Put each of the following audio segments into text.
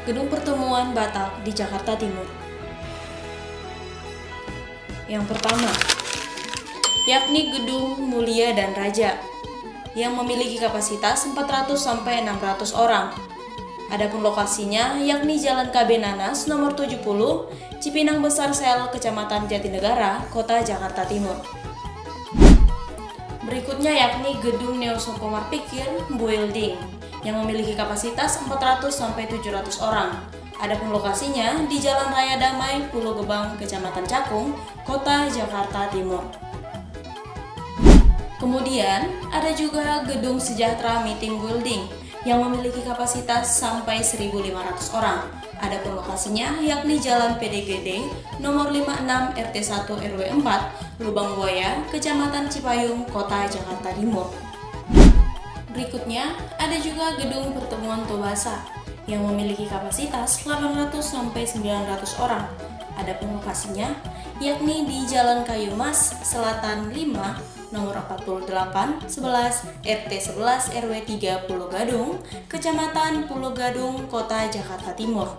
Gedung Pertemuan Batak di Jakarta Timur. Yang pertama, yakni Gedung Mulia dan Raja yang memiliki kapasitas 400-600 orang. Adapun lokasinya yakni Jalan KB Nanas nomor 70, Cipinang Besar Sel, Kecamatan Jatinegara, Kota Jakarta Timur. Berikutnya yakni Gedung Neo Sokomar Pikir Building yang memiliki kapasitas 400-700 orang. Adapun lokasinya di Jalan Raya Damai, Pulau Gebang, Kecamatan Cakung, Kota Jakarta Timur. Kemudian ada juga Gedung Sejahtera Meeting Building yang memiliki kapasitas sampai 1.500 orang. Adapun lokasinya yakni Jalan PDGD nomor 56 RT 1 RW 4 Lubang Buaya, Kecamatan Cipayung, Kota Jakarta Timur. Berikutnya ada juga Gedung Pertemuan Tobasa yang memiliki kapasitas 800-900 orang. Adapun lokasinya yakni di Jalan Kayu Mas Selatan 5 nomor 48 11 RT 11 RW 3 Pulau Gadung, Kecamatan Pulau Gadung, Kota Jakarta Timur.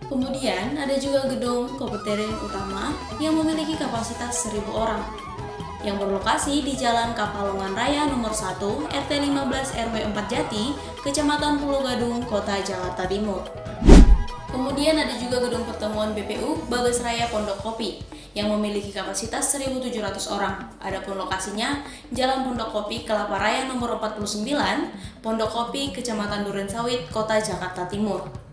Kemudian ada juga Gedung Komputerin Utama yang memiliki kapasitas 1.000 orang yang berlokasi di Jalan Kapalongan Raya nomor 1 RT 15 RW 4 Jati, Kecamatan Pulau Gadung, Kota Jakarta Timur. Kemudian ada juga Gedung Pertemuan BPU Bagas Raya Pondok Kopi yang memiliki kapasitas 1.700 orang. Adapun lokasinya Jalan Pondok Kopi Kelapa Raya nomor 49, Pondok Kopi, Kecamatan Durensawit, Kota Jakarta Timur.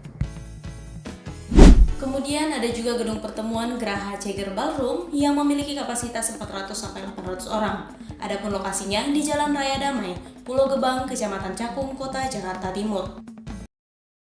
Kemudian ada juga Gedung Pertemuan Geraha Ceger Ballroom yang memiliki kapasitas 400-800 orang. Adapun lokasinya di Jalan Raya Damai, Pulau Gebang, Kecamatan Cakung, Kota Jakarta Timur.